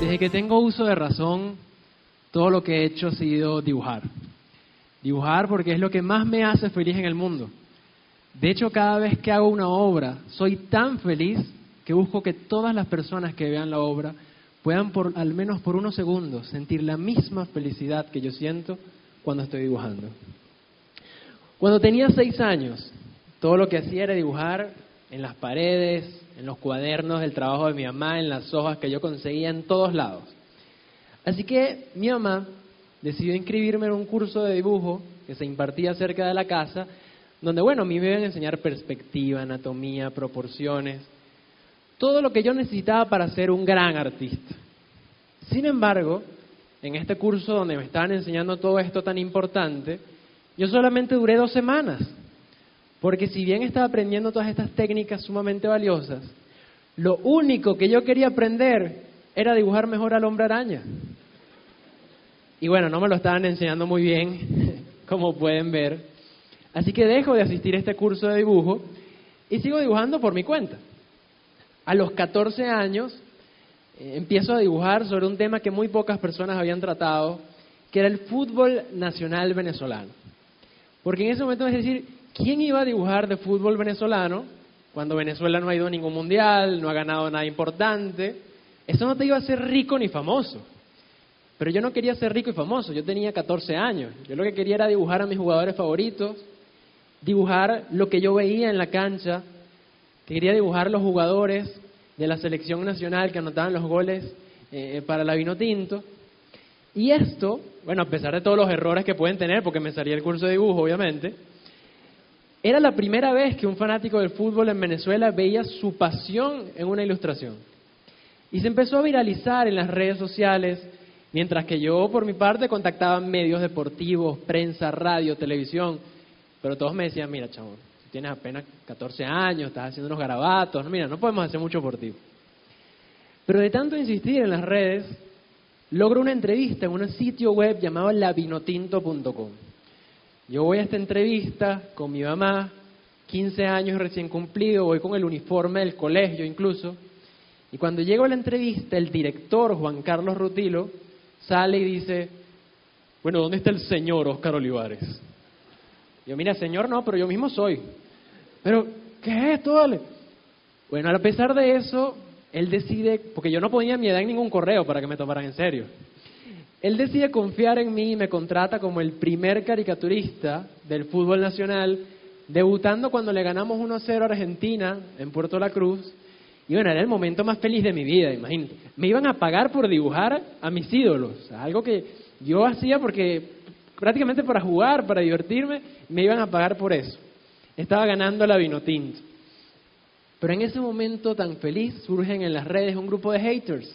Desde que tengo uso de razón, todo lo que he hecho ha sido dibujar. Dibujar porque es lo que más me hace feliz en el mundo. De hecho, cada vez que hago una obra, soy tan feliz que busco que todas las personas que vean la obra puedan, al menos por unos segundos, sentir la misma felicidad que yo siento cuando estoy dibujando. Cuando tenía 6 años, todo lo que hacía era dibujar en las paredes, en los cuadernos del trabajo de mi mamá, en las hojas que yo conseguía en todos lados. Así que mi mamá decidió inscribirme en un curso de dibujo que se impartía cerca de la casa, donde, bueno, me iban a enseñar perspectiva, anatomía, proporciones, todo lo que yo necesitaba para ser un gran artista. Sin embargo, en este curso donde me estaban enseñando todo esto tan importante, yo solamente duré 2 semanas, porque si bien estaba aprendiendo todas estas técnicas sumamente valiosas, lo único que yo quería aprender era dibujar mejor al hombre araña. Y bueno, no me lo estaban enseñando muy bien, como pueden ver. Así que dejo de asistir a este curso de dibujo y sigo dibujando por mi cuenta. A los 14 años empiezo a dibujar sobre un tema que muy pocas personas habían tratado, que era el fútbol nacional venezolano. Porque en ese momento, es decir, ¿quién iba a dibujar de fútbol venezolano cuando Venezuela no ha ido a ningún mundial, no ha ganado nada importante? Eso no te iba a hacer rico ni famoso. Pero yo no quería ser rico y famoso, yo tenía 14 años. Yo lo que quería era dibujar a mis jugadores favoritos, dibujar lo que yo veía en la cancha, quería dibujar los jugadores de la selección nacional que anotaban los goles para la Vinotinto. Y esto, bueno, a pesar de todos los errores que pueden tener, porque me salía el curso de dibujo, obviamente, era la primera vez que un fanático del fútbol en Venezuela veía su pasión en una ilustración. Y se empezó a viralizar en las redes sociales, mientras que yo, por mi parte, contactaba medios deportivos, prensa, radio, televisión, pero todos me decían, mira, chabón, si tienes apenas 14 años, estás haciendo unos garabatos, mira, no podemos hacer mucho por ti. Pero de tanto insistir en las redes, logro una entrevista en un sitio web llamado lavinotinto.com. Yo voy a esta entrevista con mi mamá, 15 años recién cumplido, voy con el uniforme del colegio incluso, y cuando llego a la entrevista, el director, Juan Carlos Rutilo, sale y dice, bueno, ¿dónde está el señor Óscar Olivares? Yo, mira, señor, no, pero yo mismo soy. Pero, ¿qué es esto, vale? Bueno, a pesar de eso, él decide, porque yo no ponía mi edad en ningún correo para que me tomaran en serio. Él decide confiar en mí y me contrata como el primer caricaturista del fútbol nacional, debutando cuando le ganamos 1-0 a Argentina en Puerto La Cruz. Y bueno, era el momento más feliz de mi vida, imagínate. Me iban a pagar por dibujar a mis ídolos, algo que yo hacía porque prácticamente para jugar, para divertirme, me iban a pagar por eso. Estaba ganando la Vinotinto. Pero en ese momento tan feliz surgen en las redes un grupo de haters,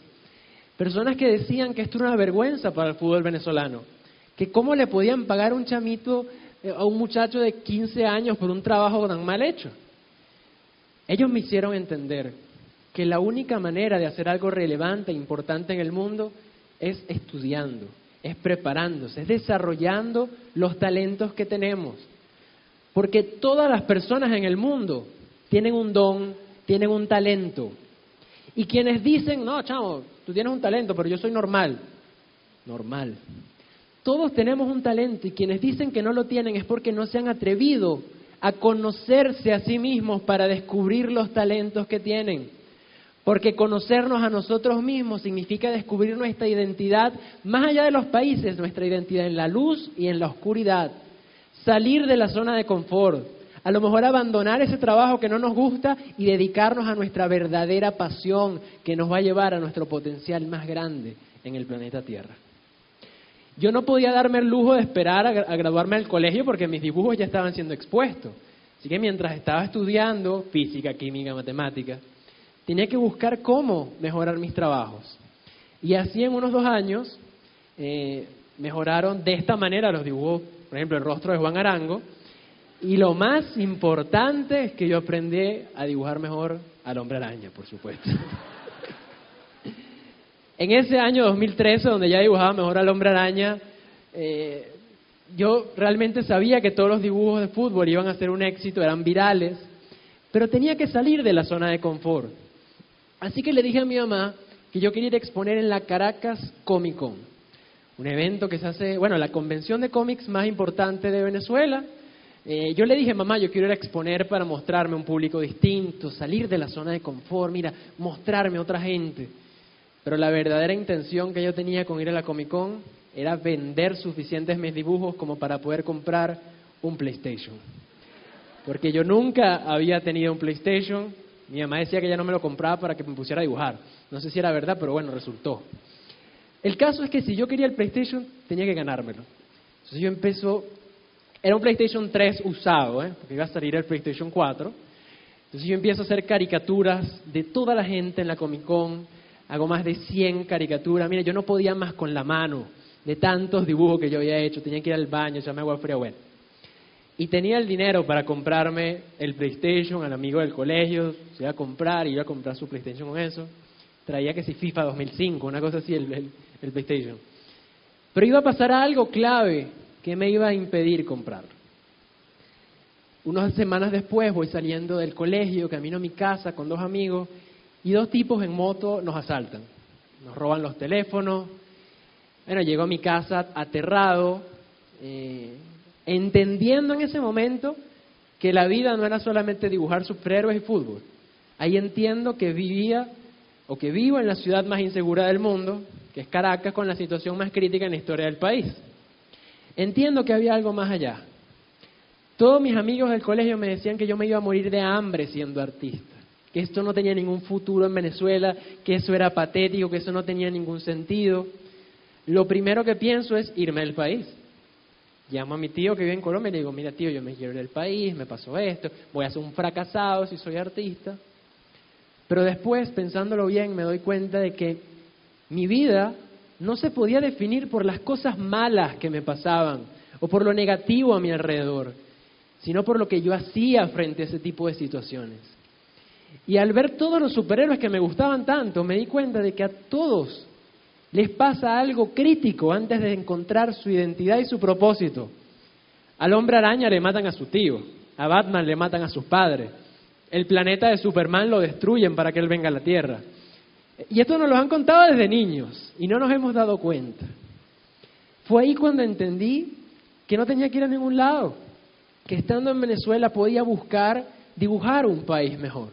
personas que decían que esto era una vergüenza para el fútbol venezolano, que cómo le podían pagar a un chamito, a un muchacho de 15 años por un trabajo tan mal hecho. Ellos me hicieron entender que la única manera de hacer algo relevante e importante en el mundo es estudiando, es preparándose, es desarrollando los talentos que tenemos. Porque todas las personas en el mundo tienen un don, tienen un talento. Y quienes dicen, no, chamo, tú tienes un talento, pero yo soy normal. Normal. Todos tenemos un talento y quienes dicen que no lo tienen es porque no se han atrevido a conocerse a sí mismos para descubrir los talentos que tienen. Porque conocernos a nosotros mismos significa descubrir nuestra identidad más allá de los países, nuestra identidad en la luz y en la oscuridad. Salir de la zona de confort, a lo mejor abandonar ese trabajo que no nos gusta y dedicarnos a nuestra verdadera pasión que nos va a llevar a nuestro potencial más grande en el planeta Tierra. Yo no podía darme el lujo de esperar a graduarme del colegio porque mis dibujos ya estaban siendo expuestos. Así que mientras estaba estudiando física, química, matemática, tenía que buscar cómo mejorar mis trabajos. Y así en unos 2 años mejoraron de esta manera los dibujos, por ejemplo, el rostro de Juan Arango. Y lo más importante es que yo aprendí a dibujar mejor al hombre araña, por supuesto. En ese año 2013, donde ya dibujaba mejor al hombre araña, yo realmente sabía que todos los dibujos de fútbol iban a ser un éxito, eran virales, pero tenía que salir de la zona de confort. Así que le dije a mi mamá que yo quería ir a exponer en la Caracas Comic Con, un evento que se hace, bueno, la convención de cómics más importante de Venezuela. Yo le dije, mamá, yo quiero ir a exponer para mostrarme a un público distinto, salir de la zona de confort, mira, mostrarme a otra gente. Pero la verdadera intención que yo tenía con ir a la Comic Con era vender suficientes mis dibujos como para poder comprar un PlayStation. Porque yo nunca había tenido un PlayStation. Mi mamá decía que ella no me lo compraba para que me pusiera a dibujar. No sé si era verdad, pero bueno, resultó. El caso es que si yo quería el PlayStation, tenía que ganármelo. Entonces yo empezó, era un PlayStation 3 usado, porque iba a salir el PlayStation 4. Entonces yo empiezo a hacer caricaturas de toda la gente en la Comic Con. Hago más de 100 caricaturas. Mira, yo no podía más con la mano de tantos dibujos que yo había hecho. Tenía que ir al baño, echarme agua fría, bueno. Y tenía el dinero para comprarme el PlayStation al amigo del colegio. Se iba a comprar y iba a comprar su PlayStation con eso. Traía que si FIFA 2005, una cosa así, el PlayStation. Pero iba a pasar algo clave que me iba a impedir comprarlo. Unas semanas después voy saliendo del colegio, camino a mi casa con 2 amigos y 2 tipos en moto nos asaltan. Nos roban los teléfonos. Bueno, llego a mi casa aterrado, entendiendo en ese momento que la vida no era solamente dibujar superhéroes y fútbol. Ahí entiendo que vivo en la ciudad más insegura del mundo, que es Caracas, con la situación más crítica en la historia del país. Entiendo que había algo más allá. Todos mis amigos del colegio me decían que yo me iba a morir de hambre siendo artista, que esto no tenía ningún futuro en Venezuela, que eso era patético, que eso no tenía ningún sentido. Lo primero que pienso es irme del país. Llamo a mi tío que vive en Colombia y le digo, mira tío, yo me quiero ir del país, me pasó esto, voy a ser un fracasado si soy artista. Pero después, pensándolo bien, me doy cuenta de que mi vida no se podía definir por las cosas malas que me pasaban o por lo negativo a mi alrededor, sino por lo que yo hacía frente a ese tipo de situaciones. Y al ver todos los superhéroes que me gustaban tanto, me di cuenta de que a todos les pasa algo crítico antes de encontrar su identidad y su propósito. Al Hombre Araña le matan a su tío, a Batman le matan a sus padres, el planeta de Superman lo destruyen para que él venga a la Tierra. Y esto nos lo han contado desde niños y no nos hemos dado cuenta. Fue ahí cuando entendí que no tenía que ir a ningún lado, que estando en Venezuela podía buscar dibujar un país mejor.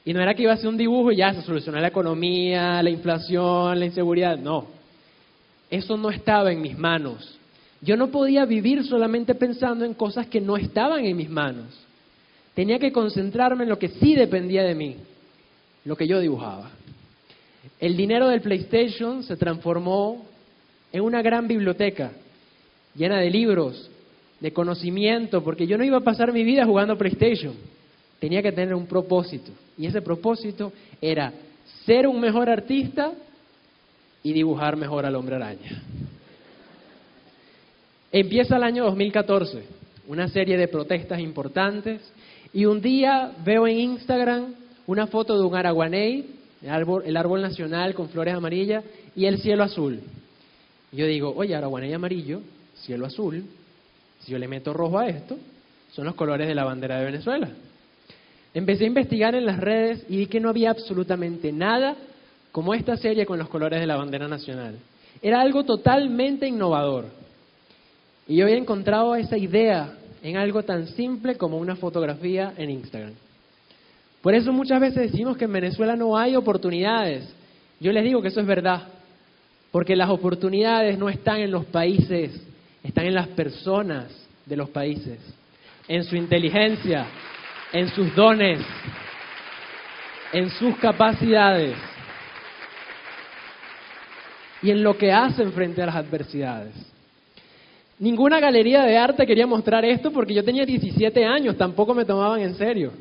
Y no era que iba a hacer un dibujo y ya se solucionó la economía, la inflación, la inseguridad. No, eso no estaba en mis manos. Yo no podía vivir solamente pensando en cosas que no estaban en mis manos. Tenía que concentrarme en lo que sí dependía de mí, lo que yo dibujaba. El dinero del PlayStation se transformó en una gran biblioteca llena de libros, de conocimiento, porque yo no iba a pasar mi vida jugando PlayStation. Tenía que tener un propósito. Y ese propósito era ser un mejor artista y dibujar mejor al Hombre Araña. Empieza el año 2014, una serie de protestas importantes, y un día veo en Instagram una foto de un araguaney, el árbol nacional con flores amarillas, y el cielo azul. Y yo digo, oye, araguaney amarillo, cielo azul, si yo le meto rojo a esto, son los colores de la bandera de Venezuela. Empecé a investigar en las redes y vi que no había absolutamente nada como esta serie con los colores de la bandera nacional. Era algo totalmente innovador. Y yo había encontrado esa idea en algo tan simple como una fotografía en Instagram. Por eso muchas veces decimos que en Venezuela no hay oportunidades. Yo les digo que eso es verdad, porque las oportunidades no están en los países, están en las personas de los países, en su inteligencia, en sus dones, en sus capacidades y en lo que hacen frente a las adversidades. Ninguna galería de arte quería mostrar esto porque yo tenía 17 años, tampoco me tomaban en serio.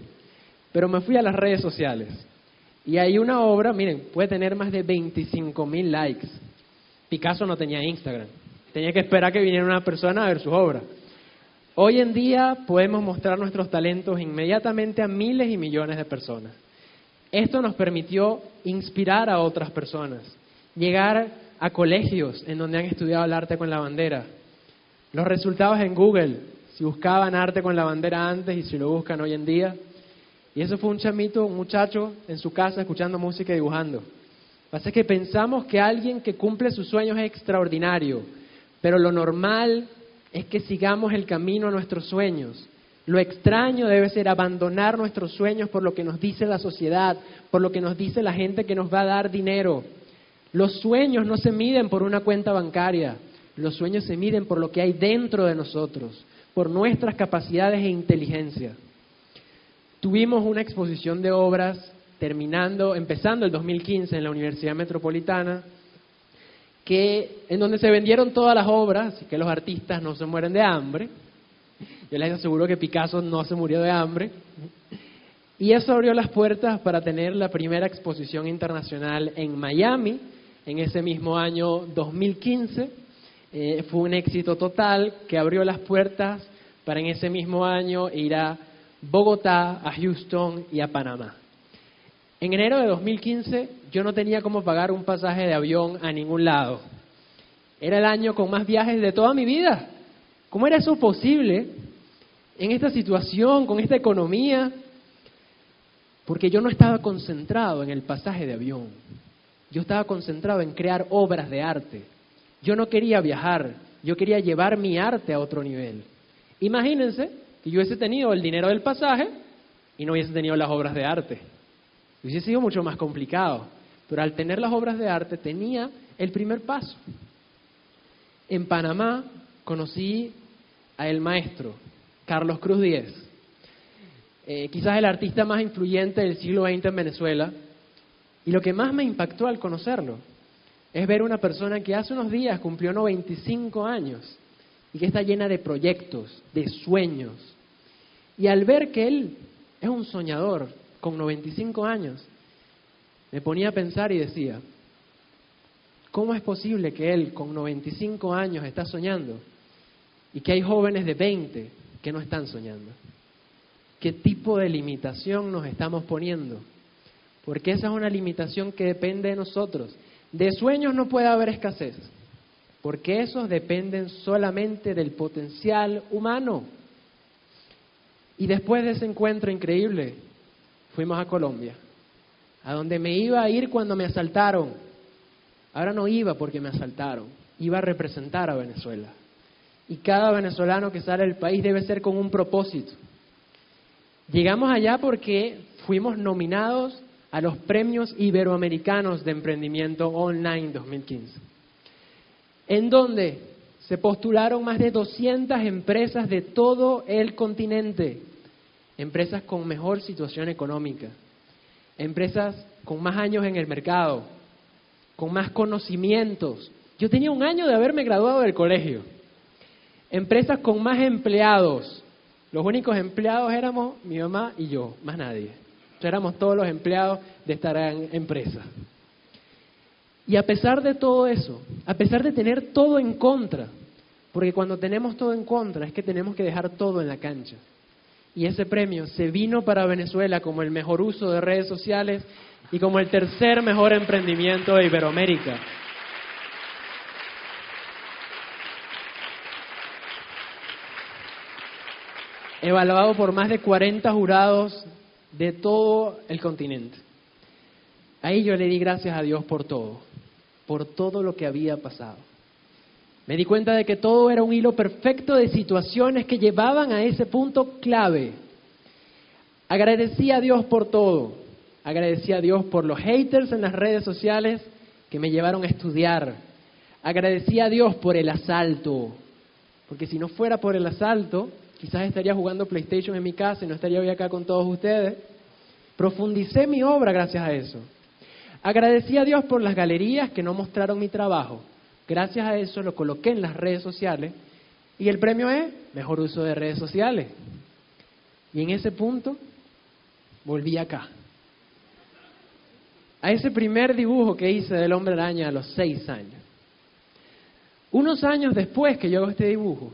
Pero me fui a las redes sociales y hay una obra, miren, puede tener más de 25,000 likes. Picasso no tenía Instagram, tenía que esperar que viniera una persona a ver sus obras. Hoy en día podemos mostrar nuestros talentos inmediatamente a miles y millones de personas. Esto nos permitió inspirar a otras personas, llegar a colegios en donde han estudiado el arte con la bandera. Los resultados en Google, si buscaban arte con la bandera antes y si lo buscan hoy en día. Y eso fue un chamito, un muchacho en su casa escuchando música y dibujando. Pasa que pensamos que alguien que cumple sus sueños es extraordinario, pero lo normal es que sigamos el camino a nuestros sueños. Lo extraño debe ser abandonar nuestros sueños por lo que nos dice la sociedad, por lo que nos dice la gente que nos va a dar dinero. Los sueños no se miden por una cuenta bancaria, los sueños se miden por lo que hay dentro de nosotros, por nuestras capacidades e inteligencia. Tuvimos una exposición de obras empezando el 2015 en la Universidad Metropolitana, en donde se vendieron todas las obras, así que los artistas no se mueren de hambre. Yo les aseguro que Picasso no se murió de hambre. Y eso abrió las puertas para tener la primera exposición internacional en Miami, en ese mismo año 2015. Fue un éxito total que abrió las puertas para en ese mismo año ir a Bogotá, a Houston y a Panamá. En enero de 2015 yo no tenía cómo pagar un pasaje de avión a ningún lado. Era el año con más viajes de toda mi vida. ¿Cómo era eso posible en esta situación, con esta economía? Porque yo no estaba concentrado en el pasaje de avión. Yo estaba concentrado en crear obras de arte. Yo no quería viajar, yo quería llevar mi arte a otro nivel. Imagínense que yo hubiese tenido el dinero del pasaje y no hubiese tenido las obras de arte. Hubiese sido mucho más complicado, pero al tener las obras de arte tenía el primer paso. En Panamá conocí a el maestro Carlos Cruz Díez, quizás el artista más influyente del siglo XX en Venezuela, y lo que más me impactó al conocerlo es ver una persona que hace unos días cumplió 95 años y que está llena de proyectos, de sueños, y al ver que él es un soñador con 95 años, me ponía a pensar y decía, ¿cómo es posible que él con 95 años está soñando y que hay jóvenes de 20 que no están soñando? ¿Qué tipo de limitación nos estamos poniendo? Porque esa es una limitación que depende de nosotros. De sueños no puede haber escasez, porque esos dependen solamente del potencial humano. Y después de ese encuentro increíble, fuimos a Colombia, a donde me iba a ir cuando me asaltaron. Ahora no iba porque me asaltaron, iba a representar a Venezuela. Y cada venezolano que sale del país debe ser con un propósito. Llegamos allá porque fuimos nominados a los Premios Iberoamericanos de Emprendimiento Online 2015, en donde se postularon más de 200 empresas de todo el continente, empresas con mejor situación económica, empresas con más años en el mercado, con más conocimientos. Yo tenía 1 año de haberme graduado del colegio. Empresas con más empleados. Los únicos empleados éramos mi mamá y yo, más nadie. Éramos todos los empleados de esta gran empresa. Y a pesar de todo eso, a pesar de tener todo en contra, porque cuando tenemos todo en contra es que tenemos que dejar todo en la cancha. Y ese premio se vino para Venezuela como el mejor uso de redes sociales y como el tercer mejor emprendimiento de Iberoamérica. Evaluado por más de 40 jurados de todo el continente. Ahí yo le di gracias a Dios por todo lo que había pasado. Me di cuenta de que todo era un hilo perfecto de situaciones que llevaban a ese punto clave. Agradecí a Dios por todo. Agradecí a Dios por los haters en las redes sociales que me llevaron a estudiar. Agradecí a Dios por el asalto, porque si no fuera por el asalto, quizás estaría jugando PlayStation en mi casa y no estaría hoy acá con todos ustedes. Profundicé mi obra gracias a eso. Agradecí a Dios por las galerías que no mostraron mi trabajo. Gracias a eso lo coloqué en las redes sociales y el premio es mejor uso de redes sociales. Y en ese punto volví acá. A ese primer dibujo que hice del Hombre Araña a los 6 años. Unos años después que yo hago este dibujo,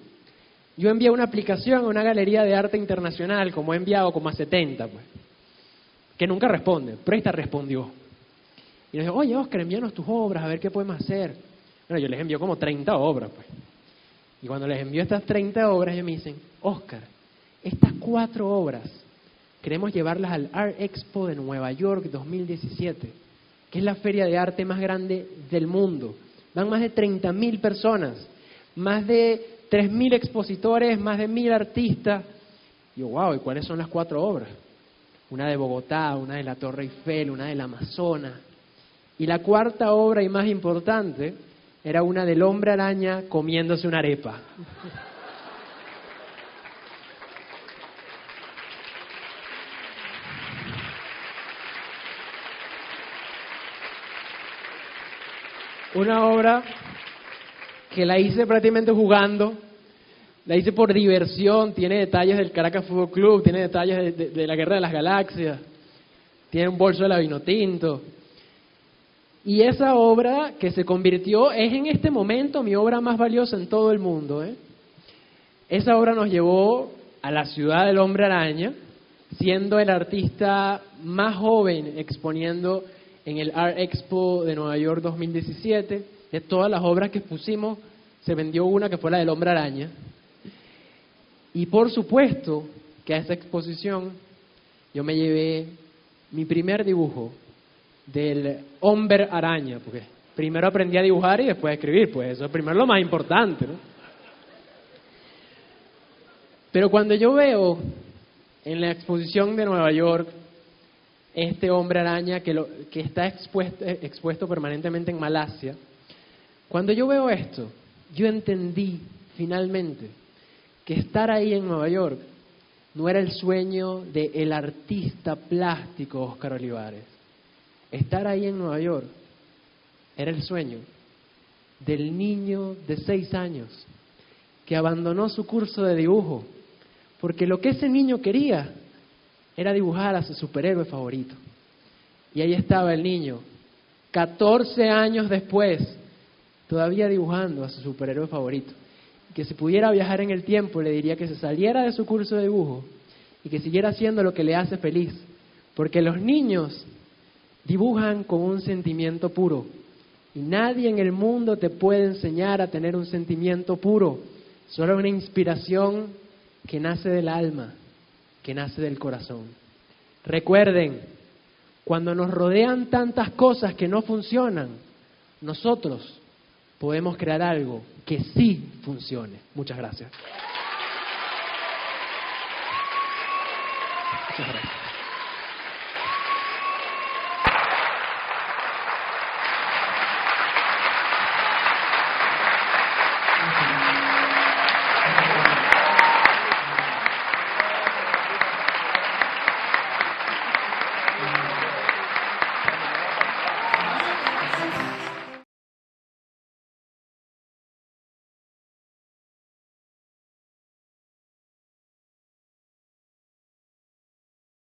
yo envié una aplicación a una galería de arte internacional, como he enviado como a 70, pues, que nunca responde, pero esta respondió. Y nos dijo, oye, Oscar, envíanos tus obras, a ver qué podemos hacer. Bueno, yo les envío como 30 obras, pues. Y cuando les envío estas 30 obras, ellos me dicen, Oscar, estas 4 obras queremos llevarlas al Art Expo de Nueva York 2017. que es la feria de arte más grande del mundo. Van más de 30.000 personas, más de 3.000 expositores, más de 1.000 artistas. Y yo, wow, ¿y cuáles son las 4 obras? Una de Bogotá, una de la Torre Eiffel, una del Amazonas. Y la 4ª obra y más importante era una del hombre araña comiéndose una arepa. Una obra que la hice prácticamente jugando, la hice por diversión, tiene detalles del Caracas Fútbol Club, tiene detalles de la Guerra de las Galaxias, tiene un bolso de la Vinotinto. Y esa obra que se convirtió, es en este momento mi obra más valiosa en todo el mundo. Esa obra nos llevó a la ciudad del Hombre Araña, siendo el artista más joven exponiendo en el Art Expo de Nueva York 2017. De todas las obras que expusimos, se vendió una que fue la del Hombre Araña. Y por supuesto que a esa exposición yo me llevé mi primer dibujo del Hombre Araña, porque primero aprendí a dibujar y después a escribir, pues eso es primero lo más importante, ¿no? Pero cuando yo veo en la exposición de Nueva York este Hombre Araña que está expuesto permanentemente en Malasia, cuando yo veo esto, yo entendí finalmente que estar ahí en Nueva York no era el sueño del artista plástico Óscar Olivares. Estar ahí en Nueva York era el sueño del niño de 6 años que abandonó su curso de dibujo porque lo que ese niño quería era dibujar a su superhéroe favorito. Y ahí estaba el niño, 14 años después, todavía dibujando a su superhéroe favorito. Y que si pudiera viajar en el tiempo, le diría que se saliera de su curso de dibujo y que siguiera haciendo lo que le hace feliz. Porque los niños dibujan con un sentimiento puro. Y nadie en el mundo te puede enseñar a tener un sentimiento puro. Solo una inspiración que nace del alma, que nace del corazón. Recuerden, cuando nos rodean tantas cosas que no funcionan, nosotros podemos crear algo que sí funcione. Muchas gracias. Muchas gracias.